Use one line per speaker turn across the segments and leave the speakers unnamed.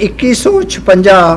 2156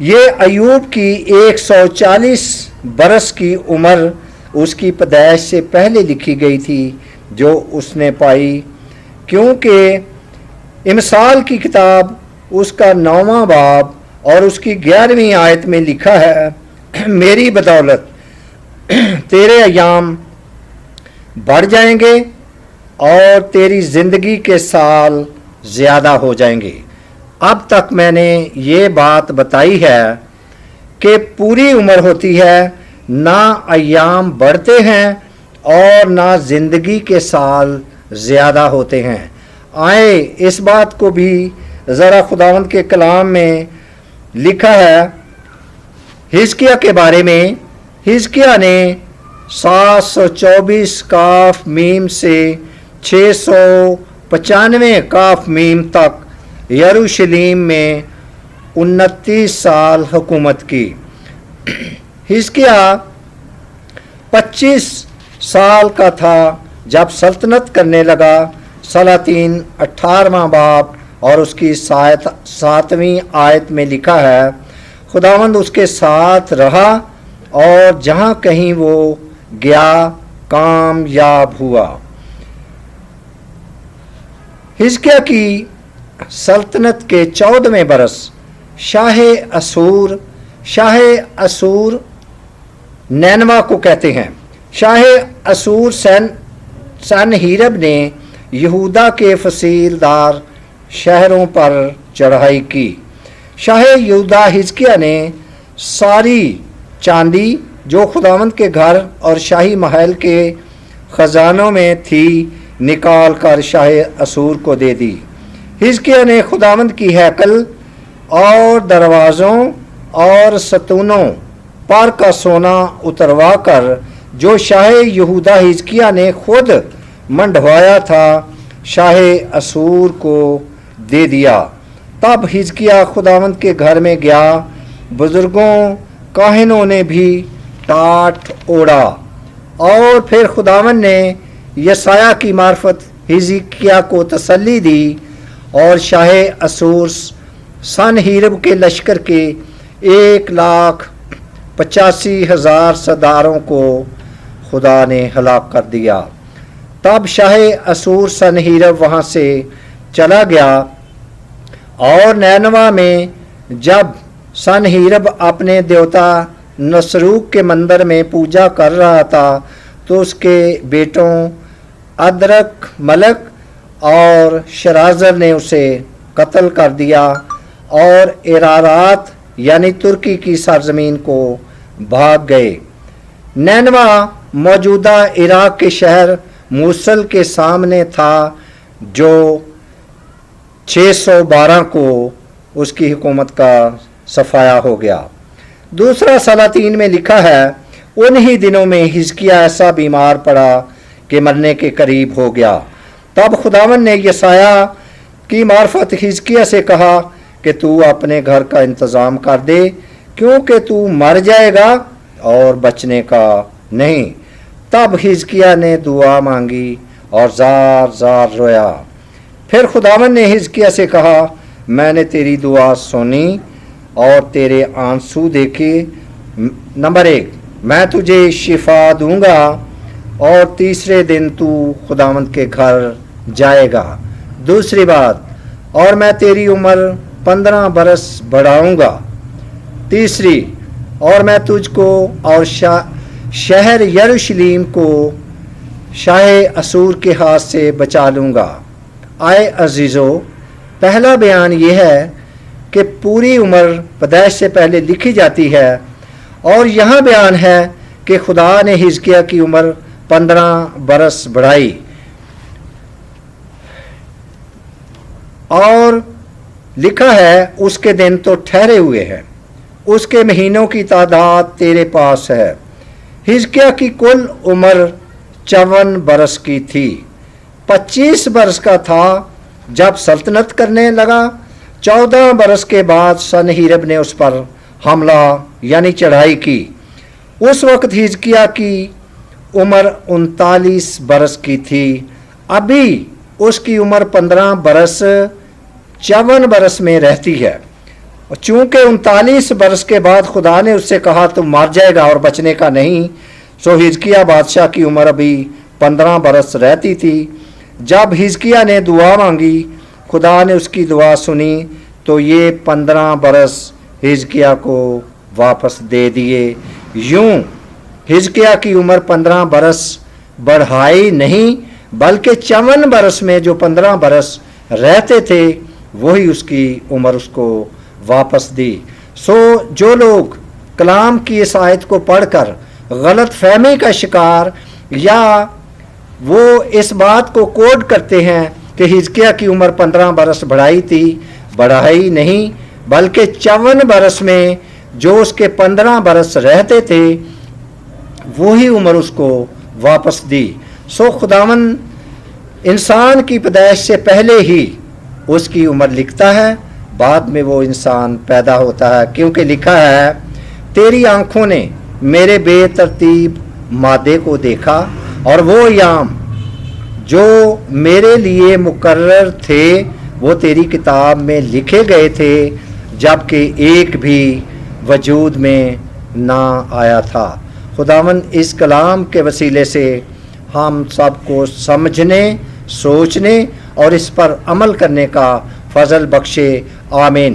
یہ ایوب کی 140 برس کی عمر اس کی پیدائش سے پہلے لکھی گئی تھی جو اس نے پائی، کیونکہ امثال کی کتاب اس کا 9واں باب اور اس کی 11ویں آیت میں لکھا ہے، میری بدولت تیرے ایام بڑھ جائیں گے اور تیری زندگی کے سال زیادہ ہو جائیں گے۔ اب تک میں نے یہ بات بتائی ہے کہ پوری عمر ہوتی ہے، نہ ایام بڑھتے ہیں اور نہ زندگی کے سال زیادہ ہوتے ہیں۔ آئے اس بات کو بھی ذرا خداوند کے کلام میں لکھا ہے حزقیہ کے بارے میں۔ حزقیہ نے 724 کاف میم سے 695 کاف میم تک یروشلیم میں 29 سال حکومت کی۔ حزقیہ 25 سال کا تھا جب سلطنت کرنے لگا۔ سلاطین 18واں باب اور اس کی 7ویں آیت میں لکھا ہے، خداوند اس کے ساتھ رہا اور جہاں کہیں وہ گیا کامیاب ہوا۔ حزقیہ کی سلطنت کے 14ویں برس شاہ اسور نینوا کو کہتے ہیں، شاہ اسور سنہیرب نے یہودا کے فصیلدار شہروں پر چڑھائی کی۔ شاہ یہودا حزقیہ نے ساری چاندی جو خداوند کے گھر اور شاہی محل کے خزانوں میں تھی نکال کر شاہ اسور کو دے دی۔ حزقیہ نے خداوند کی ہیکل اور دروازوں اور ستونوں پر کا سونا اتروا کر جو شاہ یہودا حزقیہ نے خود منڈوایا تھا شاہ اسور کو دے دیا۔ تب حزقیہ خداوند کے گھر میں گیا، بزرگوں کاہنوں نے بھی ٹاٹ اوڑا، اور پھر خداوند نے یسایہ کی معرفت حزقیہ کو تسلی دی، اور شاہ اسور سنہیرب کے لشکر کے 1,85,000 سرداروں کو خدا نے ہلاک کر دیا۔ تب شاہ اسور سنہیرب وہاں سے چلا گیا، اور نینوا میں جب سنہیرب اپنے دیوتا نسروک کے مندر میں پوجا کر رہا تھا تو اس کے بیٹوں ادرک ملک اور شرازر نے اسے قتل کر دیا اور ارارات یعنی ترکی کی سرزمین کو بھاگ گئے۔ نینوا موجودہ عراق کے شہر موصل کے سامنے تھا جو 612 کو اس کی حکومت کا صفایا ہو گیا۔ دوسرا سلاطین میں لکھا ہے، انہی دنوں میں حزقیہ ایسا بیمار پڑا کہ مرنے کے قریب ہو گیا۔ تب خداوند نے یسایہ کی معرفت حزقیہ سے کہا کہ تو اپنے گھر کا انتظام کر دے، کیونکہ تو مر جائے گا اور بچنے کا نہیں۔ تب حزقیہ نے دعا مانگی اور زار زار رویا۔ پھر خداوند نے حزقیہ سے کہا، میں نے تیری دعا سنی اور تیرے آنسو دیکھے۔ نمبر 1، میں تجھے شفا دوں گا اور تیسرے دن تو خداوند کے گھر جائے گا۔ دوسری بات، اور میں تیری عمر 15 برس بڑھاؤں گا۔ تیسری، اور میں تجھ کو اور شہر یروشلیم کو شاہ اسور کے ہاتھ سے بچا لوں گا۔ آئے عزیزو، پہلا بیان یہ ہے کہ پوری عمر پیدائش سے پہلے لکھی جاتی ہے، اور یہاں بیان ہے کہ خدا نے حزقیہ کی عمر 15 برس بڑھائی، اور لکھا ہے اس کے دن تو ٹھہرے ہوئے ہیں، اس کے مہینوں کی تعداد تیرے پاس ہے۔ حزقیہ کی کل عمر 54 برس کی تھی۔ 25 برس کا تھا جب سلطنت کرنے لگا۔ 14 برس کے بعد سنہیرب نے اس پر حملہ یعنی چڑھائی کی۔ اس وقت حزقیہ کی عمر 39 برس کی تھی۔ ابھی اس کی عمر 15 برس 54 برس میں رہتی ہے۔ اور چونکہ 39 برس کے بعد خدا نے اس سے کہا تم مر جائے گا اور بچنے کا نہیں، سو حزقیہ بادشاہ کی عمر ابھی 15 برس رہتی تھی۔ جب حزقیہ نے دعا مانگی، خدا نے اس کی دعا سنی، تو یہ 15 برس حزقیہ کو واپس دے دیے۔ یوں حزقیہ کی عمر 15 برس بڑھائی نہیں، بلکہ 54 برس میں جو 15 برس رہتے تھے وہی اس کی عمر اس کو واپس دی۔ سو جو لوگ کلام کی اس آیت کو پڑھ کر غلط فہمی کا شکار یا وہ اس بات کو کوڈ کرتے ہیں کہ حزقیہ کی عمر 15 برس بڑھائی تھی، بڑھائی نہیں، بلکہ 54 برس میں جو اس کے 15 برس رہتے تھے وہی عمر اس کو واپس دی۔ سو خداوند انسان کی پیدائش سے پہلے ہی اس کی عمر لکھتا ہے، بعد میں وہ انسان پیدا ہوتا ہے، کیونکہ لکھا ہے تیری آنکھوں نے میرے بے ترتیب مادے کو دیکھا اور وہ ایام جو میرے لیے مقرر تھے وہ تیری کتاب میں لکھے گئے تھے، جبکہ ایک بھی وجود میں نہ آیا تھا۔ خداوند اس کلام کے وسیلے سے ہم سب کو سمجھنے، سوچنے اور اس پر عمل کرنے کا فضل بخشے، آمین۔